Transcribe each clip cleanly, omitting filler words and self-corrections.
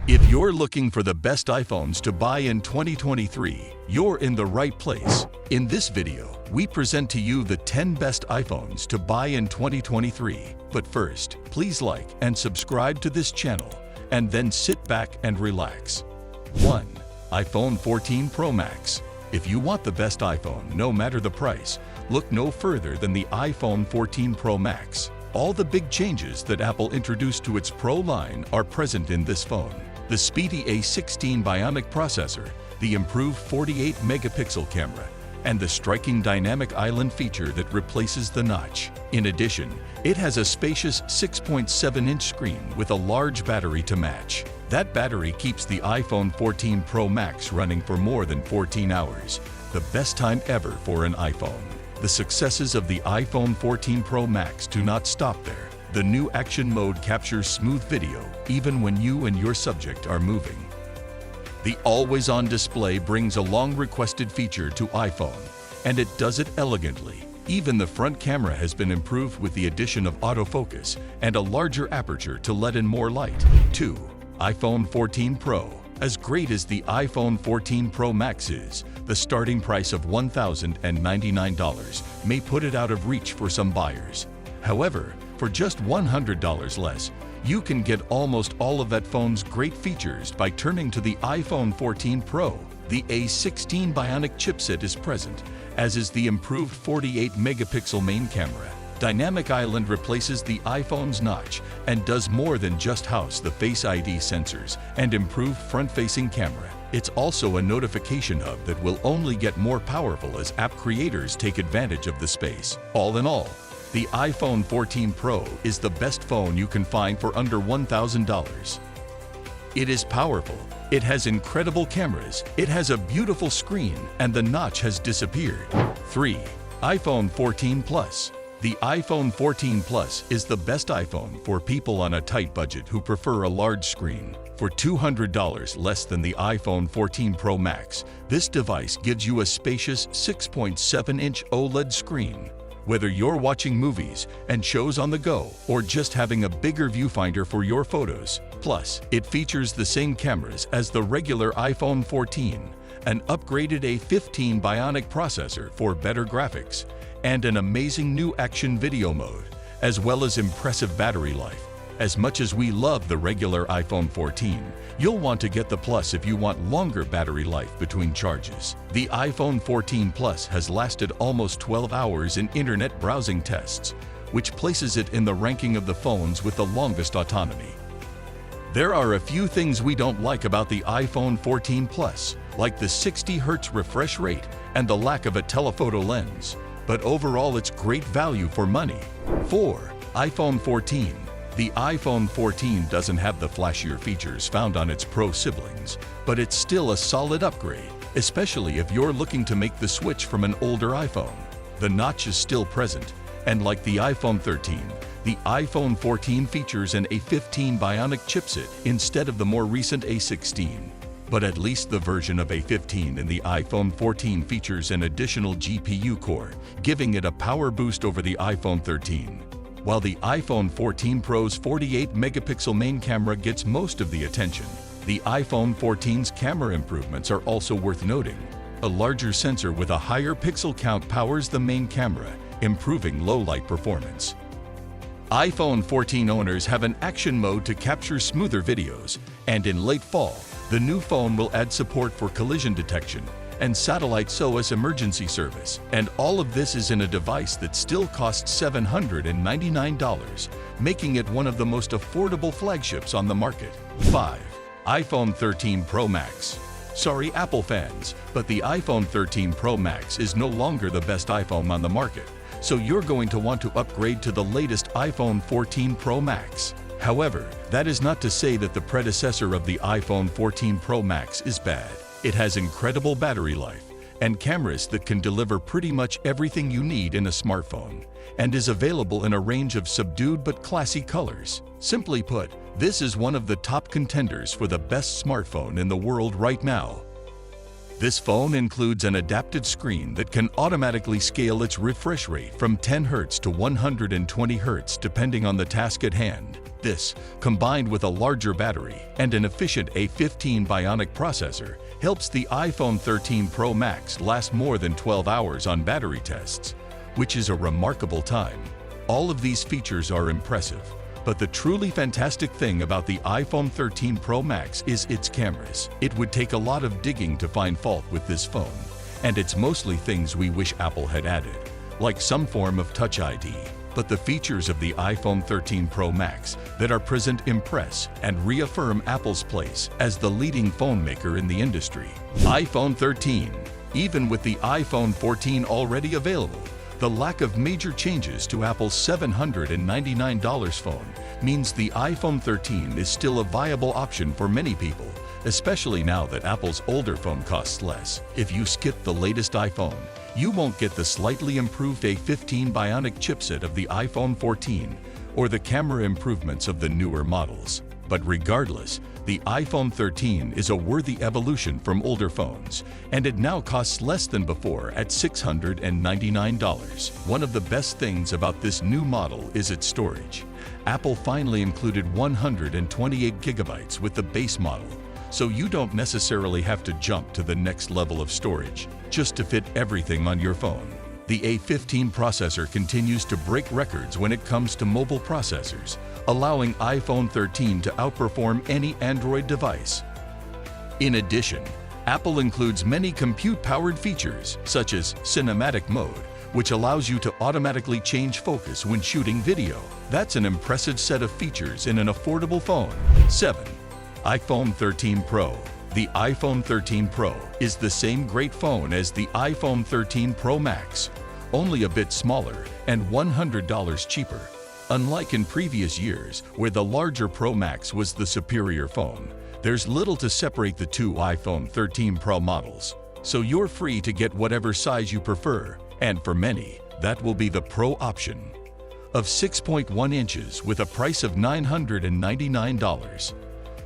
If you're looking for the best iPhones to buy in 2023, you're in the right place. In this video, we present to you the 10 best iPhones to buy in 2023. But first, please like and subscribe to this channel, and then sit back and relax. 1. iPhone 14 Pro Max. If you want the best iPhone, no matter the price, look no further than the iPhone 14 Pro Max. All the big changes that Apple introduced to its Pro line are present in this phone. The speedy A16 Bionic processor, the improved 48-megapixel camera, and the striking dynamic island feature that replaces the notch. In addition, it has a spacious 6.7-inch screen with a large battery to match. That battery keeps the iPhone 14 Pro Max running for more than 14 hours, the best time ever for an iPhone. The successes of the iPhone 14 Pro Max do not stop there. The new action mode captures smooth video even when you and your subject are moving. The always-on display brings a long-requested feature to iPhone, and it does it elegantly. Even the front camera has been improved with the addition of autofocus and a larger aperture to let in more light. 2. iPhone 14 Pro. As great as the iPhone 14 Pro Max is, the starting price of $1,099 may put it out of reach for some buyers. However, for just $100 less, you can get almost all of that phone's great features by turning to the iPhone 14 Pro. The A16 Bionic chipset is present, as is the improved 48-megapixel main camera. Dynamic Island replaces the iPhone's notch and does more than just house the Face ID sensors and improved front-facing camera. It's also a notification hub that will only get more powerful as app creators take advantage of the space. All in all, the iPhone 14 Pro is the best phone you can find for under $1,000. It is powerful, it has incredible cameras, it has a beautiful screen, and the notch has disappeared. 3. iPhone 14 Plus. The iPhone 14 Plus is the best iPhone for people on a tight budget who prefer a large screen. For $200 less than the iPhone 14 Pro Max, this device gives you a spacious 6.7-inch OLED screen. Whether you're watching movies and shows on the go or just having a bigger viewfinder for your photos. Plus, it features the same cameras as the regular iPhone 14, an upgraded A15 Bionic processor for better graphics, and an amazing new action video mode, as well as impressive battery life. As much as we love the regular iPhone 14, you'll want to get the Plus if you want longer battery life between charges. The iPhone 14 Plus has lasted almost 12 hours in internet browsing tests, which places it in the ranking of the phones with the longest autonomy. There are a few things we don't like about the iPhone 14 Plus, like the 60 Hz refresh rate and the lack of a telephoto lens, but overall it's great value for money. 4. iPhone 14. The iPhone 14 doesn't have the flashier features found on its Pro siblings, but it's still a solid upgrade, especially if you're looking to make the switch from an older iPhone. The notch is still present, and like the iPhone 13, the iPhone 14 features an A15 Bionic chipset instead of the more recent A16. But at least the version of A15 in the iPhone 14 features an additional GPU core, giving it a power boost over the iPhone 13. While the iPhone 14 Pro's 48-megapixel main camera gets most of the attention, the iPhone 14's camera improvements are also worth noting. A larger sensor with a higher pixel count powers the main camera, improving low-light performance. iPhone 14 owners have an action mode to capture smoother videos, and in late fall, the new phone will add support for collision detection and satellite SOS emergency service. And all of this is in a device that still costs $799, making it one of the most affordable flagships on the market. 5. iPhone 13 Pro Max. Sorry Apple fans, but the iPhone 13 Pro Max is no longer the best iPhone on the market, so you're going to want to upgrade to the latest iPhone 14 Pro Max. However, that is not to say that the predecessor of the iPhone 14 Pro Max is bad. It has incredible battery life and cameras that can deliver pretty much everything you need in a smartphone, and is available in a range of subdued but classy colors. Simply put, this is one of the top contenders for the best smartphone in the world right now. This phone includes an adaptive screen that can automatically scale its refresh rate from 10 Hz to 120 Hz depending on the task at hand. This, combined with a larger battery and an efficient A15 Bionic processor, helps the iPhone 13 Pro Max last more than 12 hours on battery tests, which is a remarkable time. All of these features are impressive, but the truly fantastic thing about the iPhone 13 Pro Max is its cameras. It would take a lot of digging to find fault with this phone, and it's mostly things we wish Apple had added, like some form of Touch ID. But the features of the iPhone 13 Pro Max that are present impress and reaffirm Apple's place as the leading phone maker in the industry. iPhone 13. Even with the iPhone 14 already available, the lack of major changes to Apple's $799 phone means the iPhone 13 is still a viable option for many people, especially now that Apple's older phone costs less. If you skip the latest iPhone, you won't get the slightly improved A15 Bionic chipset of the iPhone 14 or the camera improvements of the newer models. But regardless, the iPhone 13 is a worthy evolution from older phones, and it now costs less than before at $699. One of the best things about this new model is its storage. Apple finally included 128 GB with the base model, so you don't necessarily have to jump to the next level of storage just to fit everything on your phone. The A15 processor continues to break records when it comes to mobile processors, allowing iPhone 13 to outperform any Android device. In addition, Apple includes many compute-powered features, such as Cinematic Mode, which allows you to automatically change focus when shooting video. That's an impressive set of features in an affordable phone. 7. iPhone 13 Pro. The iPhone 13 Pro is the same great phone as the iPhone 13 Pro Max, only a bit smaller and $100 cheaper. Unlike in previous years, where the larger Pro Max was the superior phone, there's little to separate the two iPhone 13 Pro models, so you're free to get whatever size you prefer, and for many, that will be the Pro option. Of 6.1 inches with a price of $999.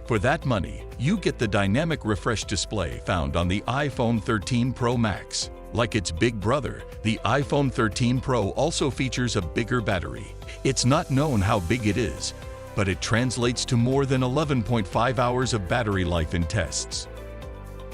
For that money, you get the dynamic refresh display found on the iPhone 13 Pro Max. Like its big brother, the iPhone 13 Pro also features a bigger battery. It's not known how big it is, but it translates to more than 11.5 hours of battery life in tests.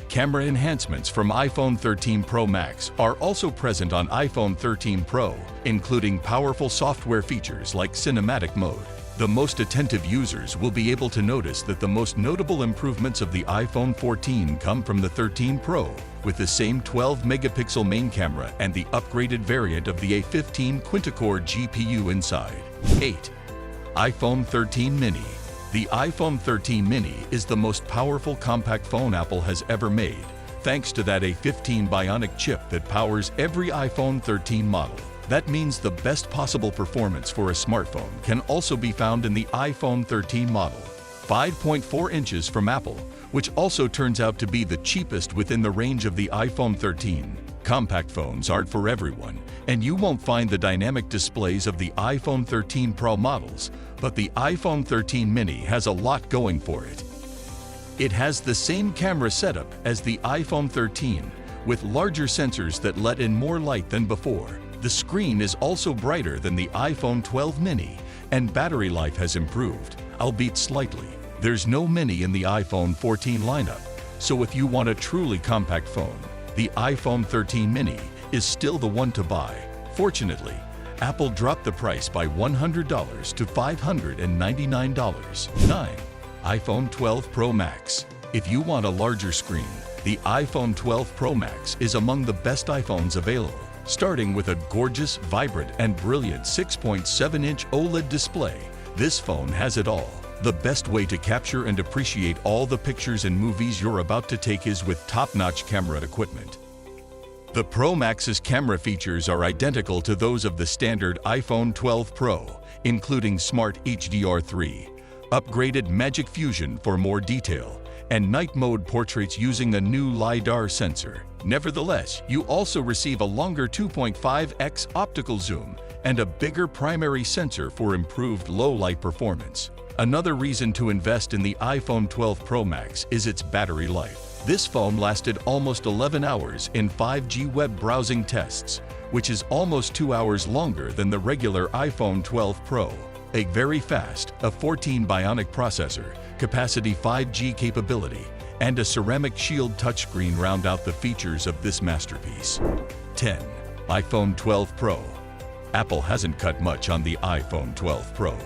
Camera enhancements from iPhone 13 Pro Max are also present on iPhone 13 Pro, including powerful software features like Cinematic Mode. The most attentive users will be able to notice that the most notable improvements of the iPhone 14 come from the 13 Pro, with the same 12-megapixel main camera and the upgraded variant of the A15 quinta-core GPU inside. 8. iPhone 13 Mini. The iPhone 13 Mini is the most powerful compact phone Apple has ever made, thanks to that A15 Bionic chip that powers every iPhone 13 model. That means the best possible performance for a smartphone can also be found in the iPhone 13 model. 5.4 inches from Apple, which also turns out to be the cheapest within the range of the iPhone 13. Compact phones aren't for everyone, and you won't find the dynamic displays of the iPhone 13 Pro models, but the iPhone 13 Mini has a lot going for it. It has the same camera setup as the iPhone 13, with larger sensors that let in more light than before. The screen is also brighter than the iPhone 12 Mini, and battery life has improved, albeit slightly. There's no Mini in the iPhone 14 lineup, so if you want a truly compact phone, the iPhone 13 Mini is still the one to buy. Fortunately, Apple dropped the price by $100 to $599. 9. iPhone 12 Pro Max. If you want a larger screen, the iPhone 12 Pro Max is among the best iPhones available. Starting with a gorgeous, vibrant, and brilliant 6.7-inch OLED display, this phone has it all. The best way to capture and appreciate all the pictures and movies you're about to take is with top-notch camera equipment. The Pro Max's camera features are identical to those of the standard iPhone 12 Pro, including Smart HDR3, upgraded Magic Fusion for more detail, and night mode portraits using a new LiDAR sensor. Nevertheless, you also receive a longer 2.5x optical zoom and a bigger primary sensor for improved low-light performance. Another reason to invest in the iPhone 12 Pro Max is its battery life. This phone lasted almost 11 hours in 5G web browsing tests, which is almost 2 hours longer than the regular iPhone 12 Pro. A very fast, a 14 Bionic processor, capacity 5G capability, and a ceramic shield touchscreen round out the features of this masterpiece. 10. iPhone 12 Pro. Apple hasn't cut much on the iPhone 12 Pro.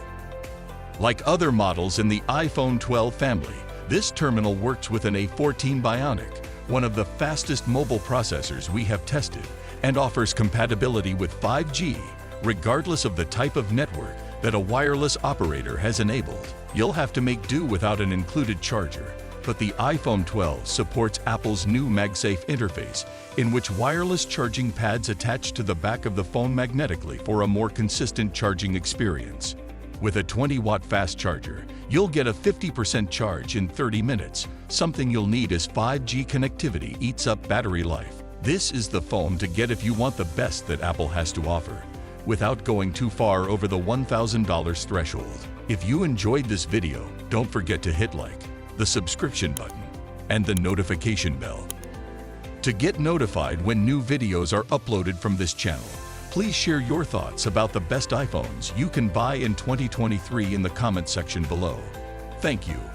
Like other models in the iPhone 12 family, this terminal works with an A14 Bionic, one of the fastest mobile processors we have tested, and offers compatibility with 5G, regardless of the type of network that a wireless operator has enabled. You'll have to make do without an included charger, but the iPhone 12 supports Apple's new MagSafe interface, in which wireless charging pads attach to the back of the phone magnetically for a more consistent charging experience. With a 20-watt fast charger, you'll get a 50% charge in 30 minutes, something you'll need as 5G connectivity eats up battery life. This is the phone to get if you want the best that Apple has to offer, without going too far over the $1,000 threshold. If you enjoyed this video, don't forget to hit like, the subscription button, and the notification bell. To get notified when new videos are uploaded from this channel, please share your thoughts about the best iPhones you can buy in 2023 in the comment section below. Thank you.